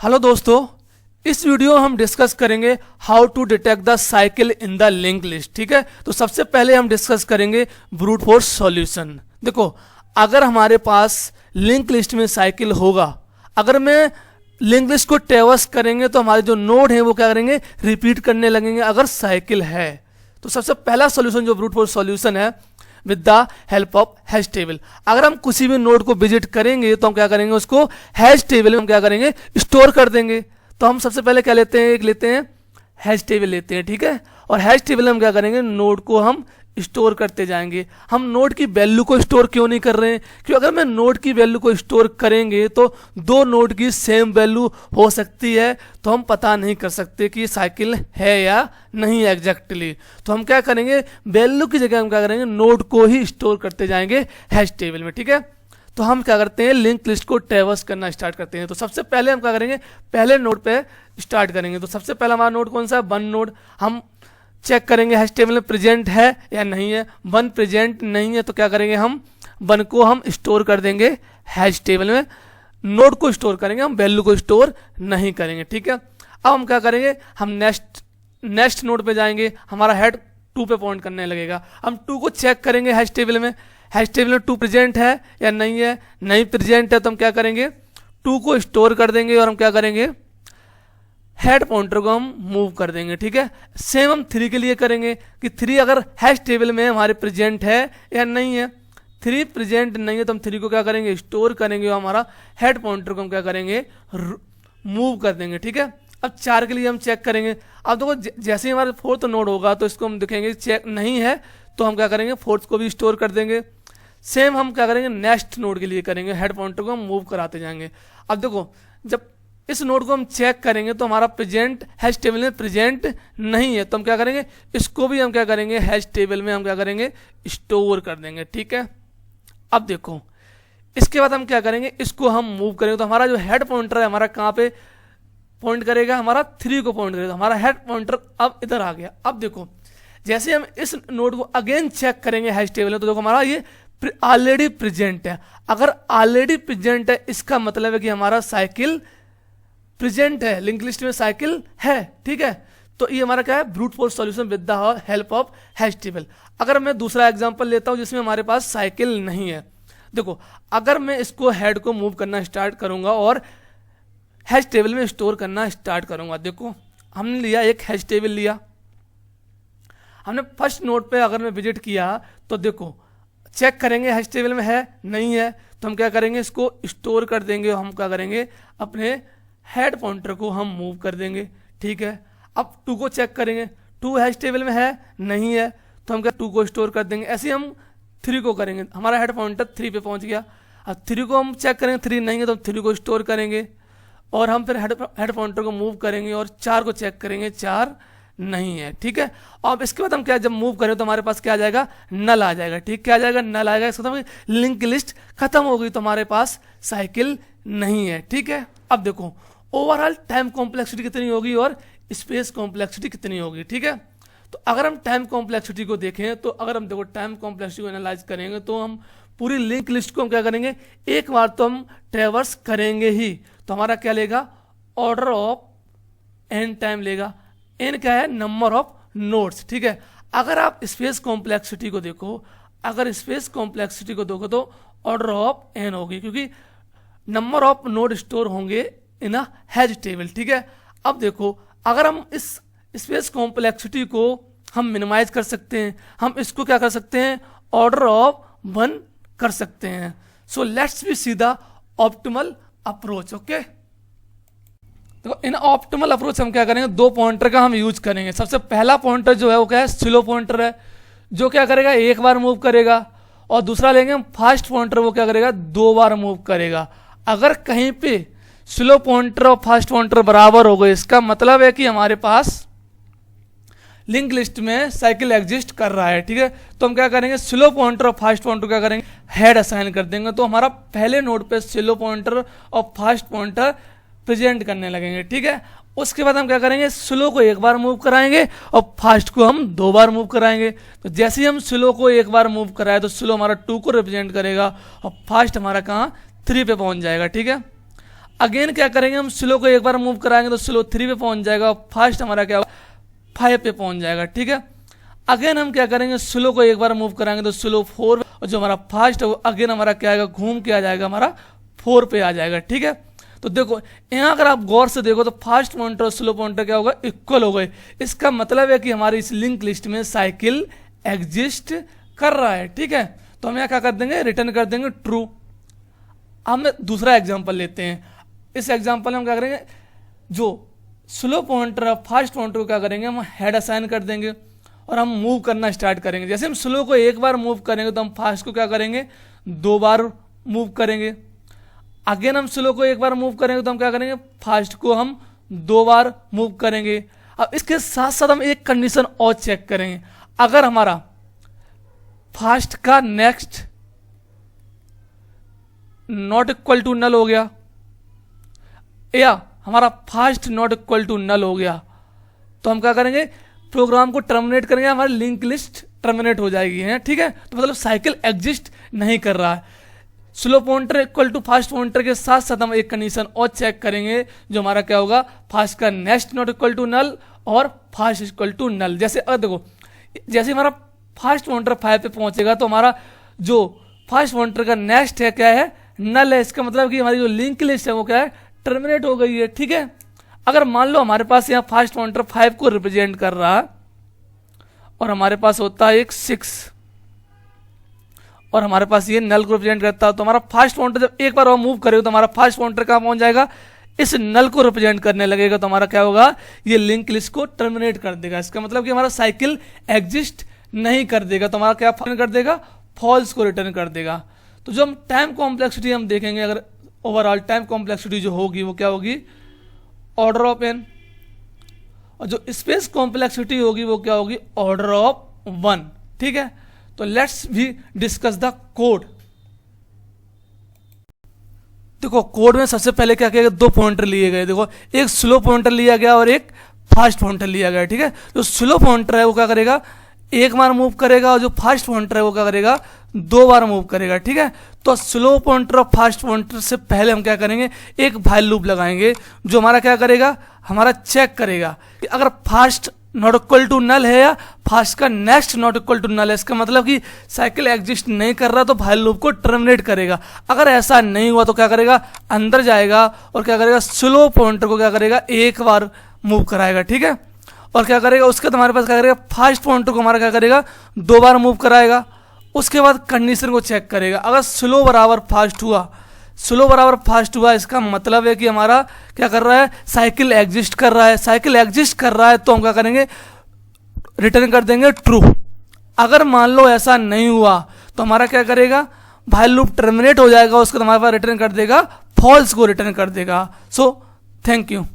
Hello दोस्तों, इस video में हम डिस्कस करेंगे how to detect the cycle in the link list. ठीक है, तो सबसे पहले हम डिस्कस करेंगे ब्रूट फोर्स सॉल्यूशन। देखो, अगर हमारे पास लिंक लिस्ट में साइकिल होगा, अगर मैं लिंक लिस्ट को ट्रैवर्स करेंगे तो हमारे जो नोड हैं वो क्या करेंगे, रिपीट करने लगेंगे अगर साइकिल है। तो सबसे पहला सॉल्यूशन जो ब्रूट फोर्स सॉल्यूशन है, with the help of hash table. अगर हम किसी भी नोड को विजिट करेंगे तो हम क्या करेंगे, उसको हैश टेबल में हम क्या करेंगे, स्टोर कर देंगे। तो हम सबसे पहले क्या लेते हैं, एक लेते हैं हैश टेबल लेते हैं। ठीक है, और हैश टेबल में हम क्या करेंगे, नोड को हम स्टोर करते जाएंगे। हम नोड की वैल्यू को स्टोर क्यों नहीं कर रहे हैं, क्योंकि अगर मैं नोड की वैल्यू को स्टोर करेंगे तो दो नोड की सेम वैल्यू हो सकती है, तो हम पता नहीं कर सकते कि साइकिल है या नहीं एग्जैक्टली। तो हम क्या करेंगे, वैल्यू की जगह हम क्या करेंगे, नोड को ही स्टोर करते जाएंगे हैश टेबल में। ठीक है, तो हम क्या करते हैं, लिंक लिस्ट को ट्रैवर्स करना स्टार्ट करते हैं। तो सबसे पहले हम क्या करेंगे, पहले नोड पे स्टार्ट करेंगे। तो सबसे पहला हमारा नोड कौन सा है, वन नोड। हम चेक करेंगे हैश टेबल में प्रेजेंट है या नहीं है। वन प्रेजेंट नहीं है तो क्या करेंगे, हम वन को हम स्टोर कर देंगे हैश टेबल में। नोड को स्टोर करेंगे, हम वैल्यू को स्टोर नहीं करेंगे। ठीक है, अब हम क्या करेंगे, हम नेक्स्ट नोड पे जाएंगे, हमारा हेड टू पे पॉइंट करने लगेगा। हम टू को चेक करेंगे हैश टेबल में, हैश टेबल में टू प्रेजेंट है या नहीं है। नहीं प्रेजेंट है तो हम क्या करेंगे, टू को स्टोर कर देंगे और हम क्या करेंगे, हेड पॉइंटर को हम मूव कर देंगे। ठीक है, सेम हम थ्री के लिए करेंगे कि थ्री अगर हैश टेबल में हमारे प्रेजेंट है या नहीं है। थ्री प्रेजेंट नहीं है तो हम थ्री को क्या करेंगे, स्टोर करेंगे और हमारा हेड पॉइंटर को हम क्या करेंगे, मूव कर देंगे। ठीक है, अब चार के लिए हम चेक करेंगे। अब देखो, जैसे ही हमारा फोर्थ नोड होगा तो इसको हम देखेंगे चेक नहीं है तो हम क्या करेंगे, फोर्थ को भी स्टोर कर देंगे। सेम हम क्या करेंगे, नेक्स्ट नोड के लिए करेंगे, हेड पॉइंटर को हम मूव कराते जाएंगे। अब देखो, जब इस नोड को हम चेक करेंगे तो हमारा प्रेजेंट हैश टेबल में प्रेजेंट नहीं है तो हम क्या करेंगे, इसको भी हम क्या करेंगे, हैश टेबल में हम क्या करेंगे, स्टोर कर देंगे। ठीक है, अब देखो, इसके बाद हम क्या करेंगे, इसको हम मूव करेंगे तो हमारा जो हेड पॉइंटर है हमारा कहाँ पे पॉइंट करेगा, हमारा थ्री को पॉइंट करेगा। तो हमारा हेड पॉइंटर अब इधर आ गया। अब देखो, जैसे हम इस नोड को अगेन चेक करेंगे हैश टेबल में तो देखो हमारा ये ऑलरेडी प्रेजेंट है। अगर ऑलरेडी प्रेजेंट है इसका मतलब है कि हमारा साइकिल प्रेजेंट है, लिंक लिस्ट में साइकिल है। ठीक है, तो ये हमारा क्या है, brute force solution with the help of hash table. अगर मैं दूसरा एग्जांपल लेता हूं जिसमें हमारे पास साइकिल नहीं है। देखो, अगर मैं इसको हेड को मूव करना स्टार्ट करूंगा और हैश टेबल में स्टोर करना स्टार्ट करूंगा। देखो, हमने लिया एक हैश टेबल लिया, हमने फर्स्ट नोड पे अगर मैं विजिट किया तो देखो चेक करेंगे हैश टेबल में है नहीं है तो हम क्या करेंगे, इसको स्टोर कर देंगे। हम क्या करेंगे, अपने हेड पॉइंटर को हम मूव कर देंगे। ठीक है, अब टू को चेक करेंगे, टू हैश टेबल में है नहीं है तो हम क्या, टू को स्टोर कर देंगे। ऐसे हम थ्री को करेंगे, हमारा हेड पॉइंटर थ्री पे पहुंच गया। अब थ्री को हम चेक करेंगे, थ्री नहीं है तो हम थ्री को स्टोर करेंगे और हम फिर हेड पॉइंटर को मूव करेंगे और चार को चेक करेंगे, चार नहीं है। ठीक है, अब इसके बाद हम क्या, जब मूव करें तो हमारे पास क्या आ जाएगा, नल आ जाएगा। ठीक, क्या आ जाएगा, नल आ जाएगा। इसका मतलब लिंक लिस्ट खत्म हो गई तो हमारे पास साइकिल नहीं है। ठीक है, अब देखो ओवरऑल टाइम कॉम्प्लेक्सिटी कितनी होगी और स्पेस कॉम्प्लेक्सिटी कितनी होगी। ठीक है, तो अगर हम टाइम कॉम्प्लेक्सिटी को देखें तो अगर हम देखो टाइम कॉम्प्लेक्सिटी को एनालाइज करेंगे तो हम पूरी लिंक लिस्ट को हम क्या करेंगे, एक बार तो हम ट्रैवर्स करेंगे ही। तो हमारा क्या लेगा, ऑर्डर ऑफ एन टाइम लेगा। एन क्या है, नंबर ऑफ नोड्स। ठीक है, अगर आप स्पेस कॉम्प्लेक्सिटी को देखो, अगर स्पेस कॉम्प्लेक्सिटी को देखो तो ऑर्डर ऑफ एन होगी, क्योंकि नंबर ऑफ नोड स्टोर होंगे इन अ हैश टेबल। ठीक है, अब देखो, अगर हम इस स्पेस कॉम्प्लेक्सिटी को हम मिनिमाइज कर सकते हैं, हम इसको क्या कर सकते हैं, ऑर्डर ऑफ वन कर सकते हैं। So let's be see the optimal approach. Okay, तो इन ऑप्टिमल अप्रोच हम क्या करेंगे, दो पॉइंटर का हम यूज करेंगे। सबसे पहला पॉइंटर जो है वो क्या है, स्लो पॉइंटर है, जो क्या करेगा, एक बार मूव करेगा। और दूसरा लेंगे हम फास्ट पॉइंटर, वो क्या करेगा, दो बार मूव करेगा। अगर कहीं पे स्लो पॉइंटर और फास्ट पॉइंटर बराबर हो गए, इसका मतलब है कि हमारे पास लिंक लिस्ट में साइकिल एग्जिस्ट कर रहा है। ठीक है, तो हम क्या करेंगे, स्लो पॉइंटर और फास्ट पॉइंटर क्या करेंगे, हेड असाइन कर देंगे। तो हमारा पहले नोड पे स्लो पॉइंटर और फास्ट पॉइंटर प्रेजेंट करने लगेंगे। ठीक है, उसके बाद हम क्या करेंगे, स्लो को एक बार मूव कराएंगे और फास्ट को हम दो बार मूव कराएंगे। तो जैसे ही हम स्लो को एक बार मूव कराए तो स्लो हमारा टू को रिप्रेजेंट करेगा और फास्ट हमारा कहाँ, थ्री पे पहुंच जाएगा। ठीक है, अगेन क्या करेंगे, हम स्लो को एक बार मूव कराएंगे तो स्लो 3 पे पहुंच जाएगा, फास्ट हमारा क्या होगा 5 पे पहुंच जाएगा, ठीक है। अगेन हम क्या करेंगे, स्लो को एक बार मूव कराएंगे तो स्लो 4, और जो हमारा फास्ट है वो अगेन हमारा क्या आएगा, घूम के आ जाएगा, हमारा 4 पे आ जाएगा, ठीक है। तो देखो यहाँ अगर आप गौर से देखो तो फास्ट पॉइंटर और स्लो पॉइंटर क्या होगा, इक्वल हो गए। इसका मतलब है कि हमारी इस लिंक लिस्ट में साइकिल एग्जिस्ट कर रहा है, ठीक है। तो हम यहाँ क्या कर देंगे, रिटर्न कर देंगे ट्रू। हम दूसरा एग्जांपल लेते हैं। इस एग्जांपल में हम क्या करेंगे, जो स्लो पॉइंटर और फास्ट पॉइंटर को क्या करेंगे, हम हेड असाइन कर देंगे और हम मूव करना स्टार्ट करेंगे। जैसे हम स्लो को एक बार मूव करेंगे तो हम फास्ट को क्या करेंगे, 2 बार मूव करेंगे। अगेन हम स्लो को एक बार मूव करेंगे तो हम क्या करेंगे, फास्ट को हम 2 बार मूव करेंगे। अब इसके साथ साथ हम एक कंडीशन और चेक करेंगे, अगर हमारा फास्ट का next not equal to null हो गया या हमारा fast not equal to null हो गया तो हम क्या करेंगे, प्रोग्राम को टर्मिनेट करेंगे, हमारी लिंक लिस्ट टर्मिनेट हो जाएगी, है ठीक है। तो मतलब साइकिल एग्जिस्ट नहीं कर रहा है। Slow pointer equal to fast pointer के साथ साथ हम एक कंडीशन और चेक करेंगे, जो हमारा क्या होगा, फास्ट का next not equal to null और फास्ट इक्वल टू नल। जैसे अब देखो, जैसे हमारा फास्ट पॉइंटर 5 पे पहुंचेगा तो हमारा जो फास्ट पॉइंटर का नेक्स्ट है क्या है, नल है। इसका मतलब कि हमारी जो लिंक लिस्ट है वो क्या है, टर्मिनेट हो गई है, ठीक है। अगर मान लो हमारे पास यहाँ फास्ट पॉइंटर 5 को रिप्रेजेंट कर रहा है और हमारे पास होता है एक 6 और हमारे पास ये नल को रिप्रेजेंट करता है, तो हमारा फास्ट पॉइंटर जब एक बार वो मूव करेगा तो हमारा फास्ट पॉइंटर कहाँ पहुंच जाएगा, इस नल को रिप्रेजेंट करने लगेगा। तो हमारा क्या होगा, ये लिंक लिस्ट को टर्मिनेट कर देगा। इसका मतलब कि हमारा साइकिल एग्जिस्ट नहीं कर देगा, तो हमारा क्या रिटर्न कर देगा, फॉल्स को रिटर्न कर देगा। तो जो हम टाइम कॉम्प्लेक्सिटी हम देखेंगे, अगर ओवरऑल टाइम कॉम्प्लेक्सिटी जो होगी वो क्या होगी, ऑर्डर ऑफ n, और जो स्पेस कॉम्प्लेक्सिटी होगी वो क्या होगी, ऑर्डर ऑफ 1, ठीक है। तो लेट्स भी डिस्कस द कोड। देखो कोड में सबसे पहले क्या किया गया, 2 पॉइंटर लिए गए। देखो एक स्लो पॉइंटर लिया गया और एक फास्ट पॉइंटर लिया गया, ठीक है। जो स्लो पॉइंटर है वो क्या करेगा, एक बार मूव करेगा, और जो फास्ट पॉइंटर है वो क्या करेगा, 2 बार मूव करेगा, ठीक है। तो स्लो पॉइंटर और फास्ट पॉइंटर से पहले हम क्या करेंगे, एक व्हाइल लूप लगाएंगे, जो हमारा क्या करेगा, हमारा चेक करेगा कि अगर fast not equal to null है या फास्ट का next not equal to null है। इसका मतलब कि साइकिल एग्जिस्ट नहीं कर रहा तो व्हाइल लूप को टर्मिनेट करेगा। अगर ऐसा नहीं हुआ तो क्या करेगा, अंदर जाएगा और क्या करेगा, स्लो पॉइंटर को क्या करेगा, एक बार मूव कराएगा, ठीक है। और क्या करेगा, उसके बाद हमारे पास क्या करेगा, फास्ट पॉइंटर को हमारा क्या करेगा, 2 बार मूव कराएगा। उसके बाद कंडीशन को चेक करेगा, अगर स्लो बराबर फास्ट हुआ, स्लो बराबर फास्ट हुआ, इसका मतलब है कि हमारा क्या कर रहा है, साइकिल एग्जिस्ट कर रहा है। साइकिल एग्जिस्ट कर रहा है तो हम क्या करेंगे, रिटर्न कर देंगे ट्रू। अगर मान लो ऐसा नहीं हुआ तो हमारा क्या करेगा, व्हाइल लूप टर्मिनेट हो जाएगा, उसके बाद हमारे पास रिटर्न कर देगा, फॉल्स को रिटर्न कर देगा। So thank you.